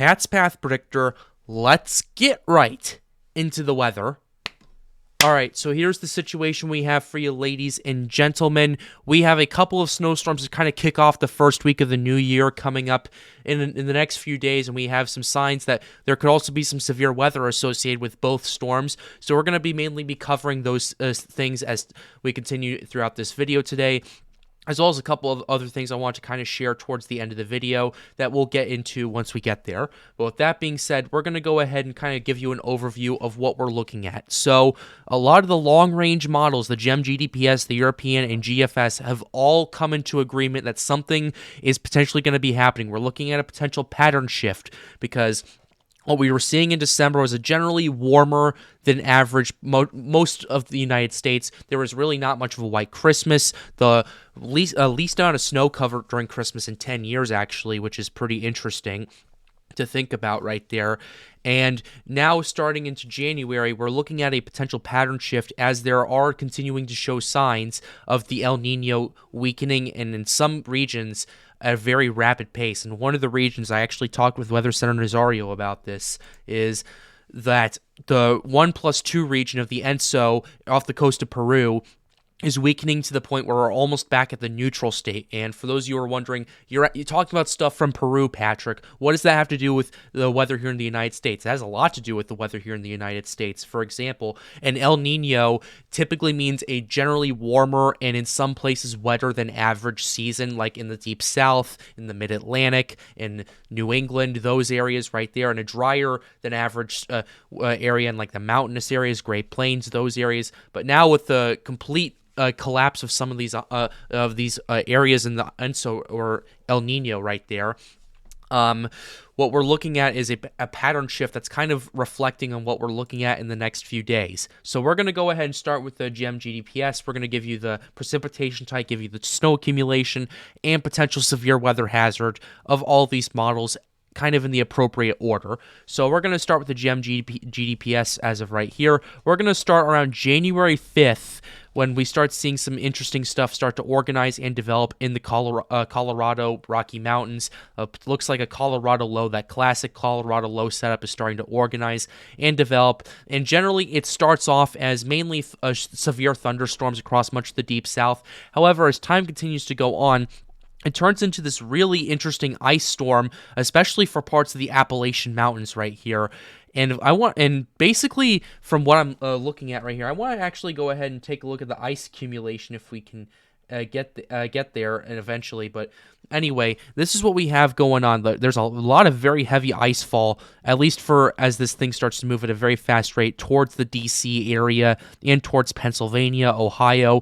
Pat's Path Predictor. Let's get right into the weather. All right, so here's the situation we have for you, ladies and gentlemen. We have a couple of snowstorms to kind of kick off the first week of the new year coming up in the next few days, and we have some signs that there could also be some severe weather associated with both storms. So we're going to mainly be covering those things as we continue throughout this video today, as well as a couple of other things I want to kind of share towards the end of the video that we'll get into once we get there. But with that being said, we're going to go ahead and kind of give you an overview of what we're looking at. So a lot of the long-range models, the GEM, GDPs, the European, and GFS, have all come into agreement that something is potentially going to be happening. We're looking at a potential pattern shift because what we were seeing in December was a generally warmer than average most of the United States. There was really not much of a white Christmas. The least amount of snow covered during Christmas in 10 years, actually, which is pretty interesting to think about right there. And now starting into January, we're looking at a potential pattern shift as there are continuing to show signs of the El Nino weakening, and in some regions at a very rapid pace. And one of the regions, I actually talked with Weather Center Nazario about this, is that the 1+2 region of the ENSO off the coast of Peru is weakening to the point where we're almost back at the neutral state. And for those of you who are wondering, you're talking about stuff from Peru, Patrick. What does that have to do with the weather here in the United States? It has a lot to do with the weather here in the United States. For example, an El Nino typically means a generally warmer and in some places wetter than average season, like in the Deep South, in the Mid-Atlantic, in New England, those areas right there, and a drier than average area in like the mountainous areas, Great Plains, those areas. But now with the complete collapse of some of these areas in the ENSO or El Nino right there, what we're looking at is a pattern shift that's kind of reflecting on what we're looking at in the next few days. So we're going to go ahead and start with the GEM GDPs. We're going to give you the precipitation type, give you the snow accumulation, and potential severe weather hazard of all these models kind of in the appropriate order. So we're going to start with the GEM GDPs as of right here. We're going to start around January 5th when we start seeing some interesting stuff start to organize and develop in the Colorado Rocky Mountains. Looks like a Colorado low, that classic Colorado low setup is starting to organize and develop. And generally, it starts off as mainly severe thunderstorms across much of the Deep South. However, as time continues to go on, it turns into this really interesting ice storm, especially for parts of the Appalachian Mountains right here. And basically, from what I'm looking at right here, I want to actually go ahead and take a look at the ice accumulation if we can get there and eventually. But anyway, this is what we have going on. There's a lot of very heavy ice fall, at least for as this thing starts to move at a very fast rate towards the D.C. area and towards Pennsylvania, Ohio,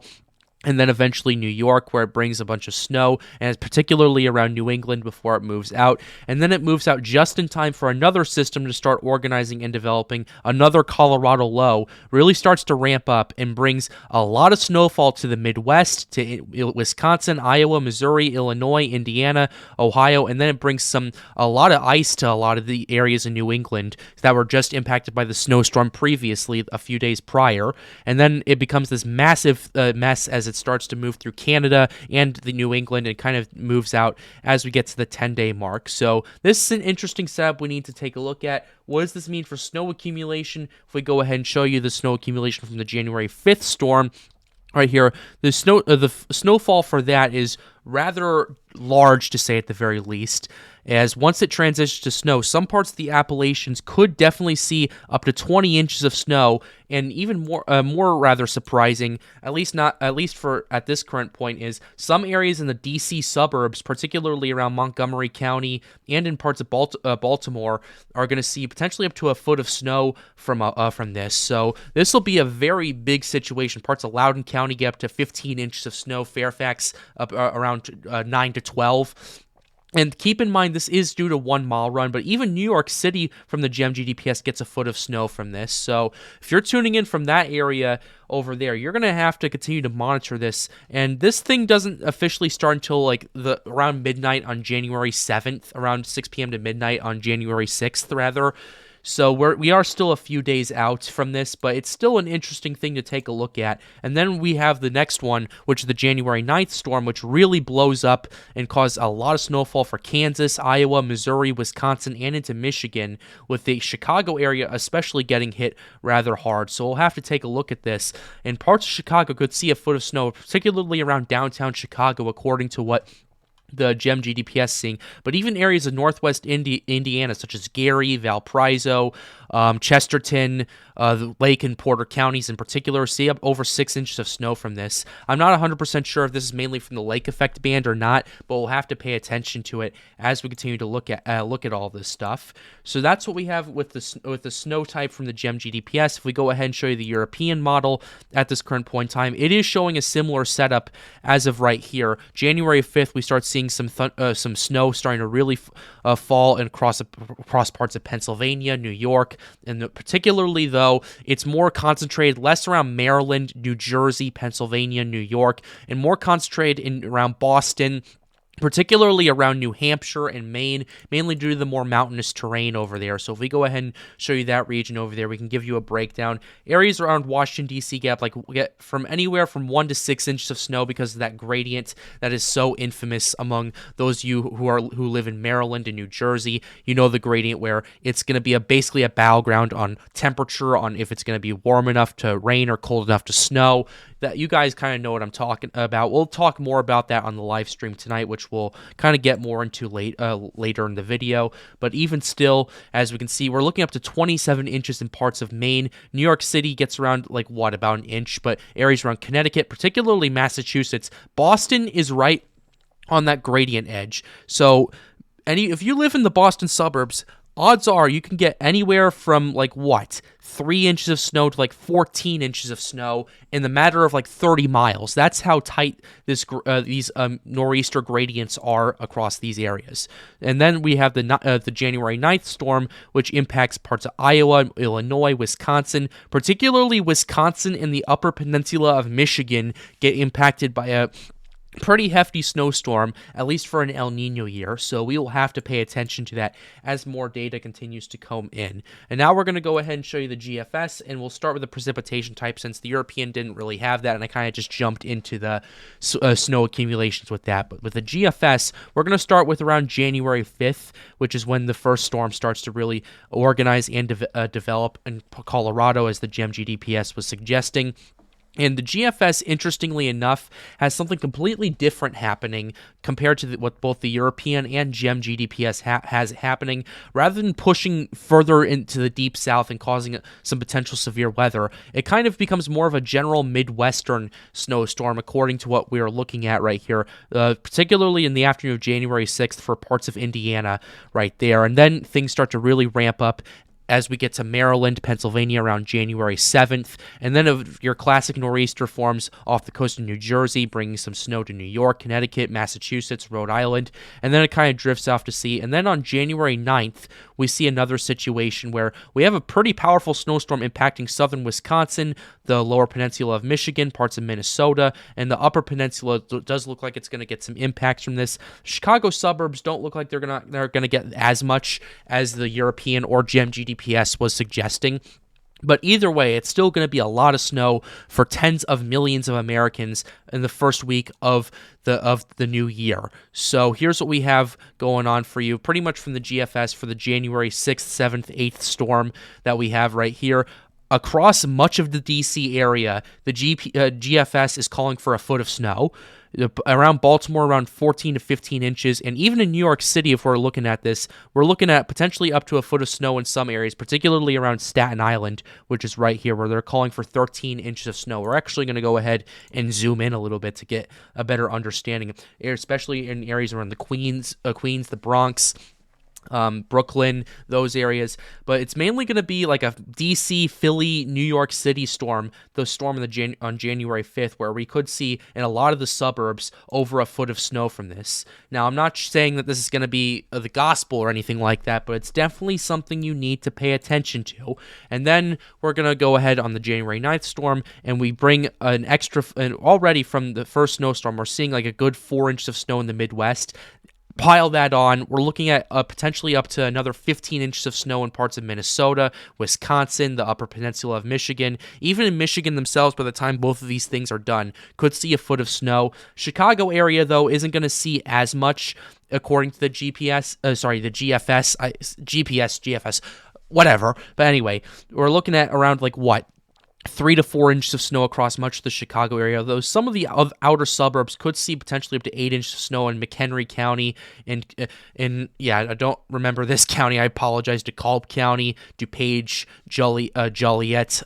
and then eventually New York, where it brings a bunch of snow, and it's particularly around New England before it moves out. And then it moves out just in time for another system to start organizing and developing. Another Colorado low really starts to ramp up and brings a lot of snowfall to the Midwest, to Wisconsin, Iowa, Missouri, Illinois, Indiana, Ohio, and then it brings a lot of ice to a lot of the areas in New England that were just impacted by the snowstorm previously, a few days prior. And then it becomes this massive mess as it starts to move through Canada and the New England and kind of moves out as we get to the 10-day mark. So this is an interesting setup we need to take a look at. What does this mean for snow accumulation? If we go ahead and show you the snow accumulation from the January 5th storm right here, the snowfall for that is rather large, to say at the very least, as once it transitions to snow, some parts of the Appalachians could definitely see up to 20 inches of snow, and even more rather surprising, at least for at this current point, is some areas in the D.C. suburbs, particularly around Montgomery County and in parts of Baltimore, are going to see potentially up to a foot of snow from this. So this will be a very big situation. Parts of Loudoun County get up to 15 inches of snow. Fairfax up around 9 to 12. And keep in mind, this is due to 1 mile run, but even New York City from the GEM GDPs gets a foot of snow from this. So if you're tuning in from that area over there, you're going to have to continue to monitor this. And this thing doesn't officially start until like around midnight on January 7th, around 6 p.m. to midnight on January 6th, rather. So we are still a few days out from this, but it's still an interesting thing to take a look at. And then we have the next one, which is the January 9th storm, which really blows up and caused a lot of snowfall for Kansas, Iowa, Missouri, Wisconsin, and into Michigan, with the Chicago area especially getting hit rather hard. So we'll have to take a look at this. And parts of Chicago could see a foot of snow, particularly around downtown Chicago, according to what the GEM GDPs seeing, but even areas of northwest Indiana, such as Gary, Valparaiso, Chesterton, the Lake and Porter counties in particular, see up over 6 inches of snow from this. I'm not 100% sure if this is mainly from the lake effect band or not, but we'll have to pay attention to it as we continue to look at all this stuff. So that's what we have with the snow type from the GEM GDPs. If we go ahead and show you the European model at this current point in time, it is showing a similar setup as of right here. January 5th, we start seeing some snow starting to really fall and across parts of Pennsylvania, New York, and particularly though it's more concentrated less around Maryland, New Jersey, Pennsylvania, New York, and more concentrated around Boston, particularly around New Hampshire and Maine, mainly due to the more mountainous terrain over there. So if we go ahead and show you that region over there, we can give you a breakdown. Areas around Washington, D.C. get from anywhere from 1 to 6 inches of snow because of that gradient that is so infamous among those of you who live in Maryland and New Jersey. You know the gradient where it's going to be basically a battleground on temperature, on if it's going to be warm enough to rain or cold enough to snow. That you guys kind of know what I'm talking about. We'll talk more about that on the live stream tonight, which we'll kind of get more into later in the video. But even still, as we can see, we're looking up to 27 inches in parts of Maine. New York City gets around about an inch, but areas around Connecticut, particularly Massachusetts. Boston is right on that gradient edge. So if you live in the Boston suburbs, odds are you can get anywhere from 3 inches of snow to 14 inches of snow in the matter of 30 miles. That's how tight these nor'easter gradients are across these areas. And then we have the January 9th storm, which impacts parts of Iowa, Illinois, Wisconsin, particularly Wisconsin and the upper peninsula of Michigan get impacted by a pretty hefty snowstorm, at least for an El Nino year, so we will have to pay attention to that as more data continues to come in. And now we're going to go ahead and show you the GFS, and we'll start with the precipitation type since the European didn't really have that, and I kind of just jumped into the snow accumulations with that. But with the GFS, we're going to start with around January 5th, which is when the first storm starts to really organize and develop in Colorado, as the GEM GDPs was suggesting. And the GFS, interestingly enough, has something completely different happening compared to what both the European and GEM GDPs has happening. Rather than pushing further into the deep south and causing some potential severe weather, it kind of becomes more of a general Midwestern snowstorm, according to what we are looking at right here, particularly in the afternoon of January 6th for parts of Indiana right there. And then things start to really ramp up as we get to Maryland, Pennsylvania around January 7th, and then your classic nor'easter forms off the coast of New Jersey, bringing some snow to New York, Connecticut, Massachusetts, Rhode Island, and then it kind of drifts off to sea. And then on January 9th, we see another situation where we have a pretty powerful snowstorm impacting southern Wisconsin, the lower peninsula of Michigan, parts of Minnesota, and the upper peninsula does look like it's going to get some impacts from this. Chicago suburbs don't look like they're going to get as much as the European or GEM GDPs was suggesting. But either way, it's still going to be a lot of snow for tens of millions of Americans in the first week of the new year. So here's what we have going on for you, pretty much from the GFS for the January 6th, 7th, 8th storm that we have right here. Across much of the DC area, the GFS is calling for a foot of snow. Around Baltimore, around 14 to 15 inches. And even in New York City, if we're looking at this, we're looking at potentially up to a foot of snow in some areas, particularly around Staten Island, which is right here, where they're calling for 13 inches of snow. We're actually going to go ahead and zoom in a little bit to get a better understanding, especially in areas around the Queens, the Bronx, Brooklyn, those areas. But it's mainly going to be like a DC, Philly, New York City storm, the storm on January 5th, where we could see in a lot of the suburbs over a foot of snow from this. Now, I'm not saying that this is going to be the gospel or anything like that, but it's definitely something you need to pay attention to. And then we're going to go ahead on the January 9th storm, and we bring an extra, and already from the first snowstorm, we're seeing like a good 4 inches of snow in the Midwest. Pile that on, we're looking at potentially up to another 15 inches of snow in parts of Minnesota, Wisconsin, the Upper Peninsula of Michigan. Even in Michigan themselves, by the time both of these things are done, could see a foot of snow. Chicago area, though, isn't going to see as much, according to the the GFS, GFS, whatever. But anyway, we're looking at around, like, what? 3 to 4 inches of snow across much of the Chicago area, though some of the outer suburbs could see potentially up to 8 inches of snow in McHenry County, and yeah, I don't remember this county, I apologize, DeKalb County, DuPage, Joliet,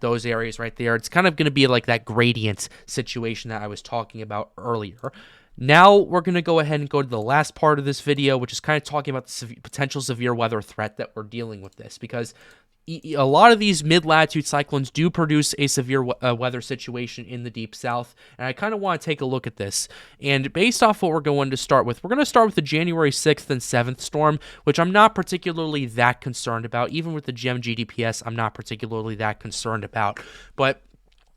those areas right there. It's kind of going to be like that gradient situation that I was talking about earlier. Now we're going to go ahead and go to the last part of this video, which is kind of talking about the potential severe weather threat that we're dealing with this, because a lot of these mid-latitude cyclones do produce a severe weather situation in the deep south, and I kind of want to take a look at this. And based off what we're going to start with, we're going to start with the January 6th and 7th storm, which I'm not particularly that concerned about. Even with the GDPs, I'm not particularly that concerned about. But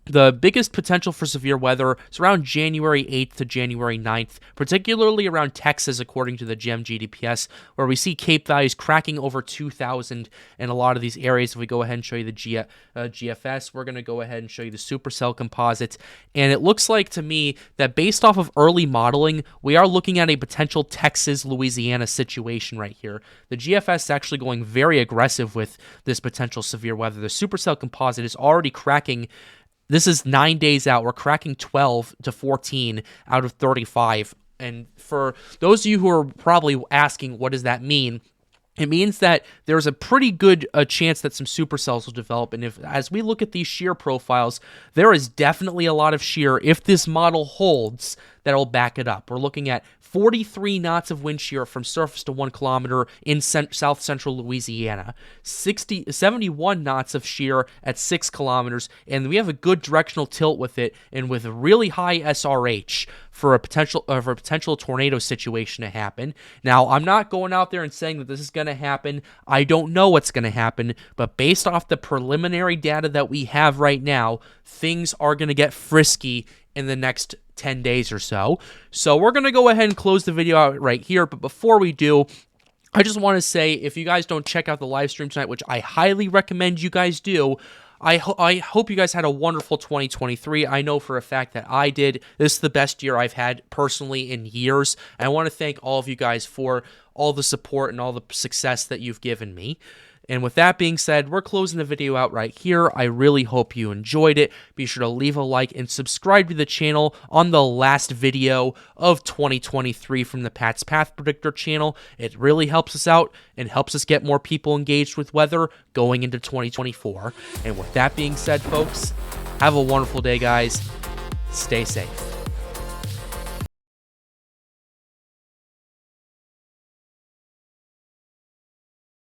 the biggest potential for severe weather is around January 8th to January 9th, particularly around Texas, according to the GDPs, where we see Cape values cracking over 2,000 in a lot of these areas. If we go ahead and show you the GFS, we're going to go ahead and show you the supercell composite. And it looks like to me that based off of early modeling, we are looking at a potential Texas-Louisiana situation right here. The GFS is actually going very aggressive with this potential severe weather. The supercell composite is already cracking. This is 9 days out. We're cracking 12 to 14 out of 35. And for those of you who are probably asking, what does that mean? It means that there's a pretty good chance that some supercells will develop. And as we look at these shear profiles, there is definitely a lot of shear, if this model holds, that'll back it up. We're looking at 43 knots of wind shear from surface to 1 kilometer in south central Louisiana, 71 knots of shear at 6 kilometers, and we have a good directional tilt with it, and with a really high SRH for a potential tornado situation to happen. Now, I'm not going out there and saying that this is going to happen. I don't know what's going to happen, but based off the preliminary data that we have right now, things are going to get frisky in the next 10 days or so. So we're going to go ahead and close the video out right here. But before we do, I just want to say, if you guys don't check out the live stream tonight, which I highly recommend you guys do, I hope you guys had a wonderful 2023. I know for a fact that I did. This is the best year I've had personally in years. And I want to thank all of you guys for all the support and all the success that you've given me. And with that being said, we're closing the video out right here. I really hope you enjoyed it. Be sure to leave a like and subscribe to the channel on the last video of 2023 from the Pat's Path Predictor channel. It really helps us out and helps us get more people engaged with weather going into 2024. And with that being said, folks, have a wonderful day, guys. Stay safe.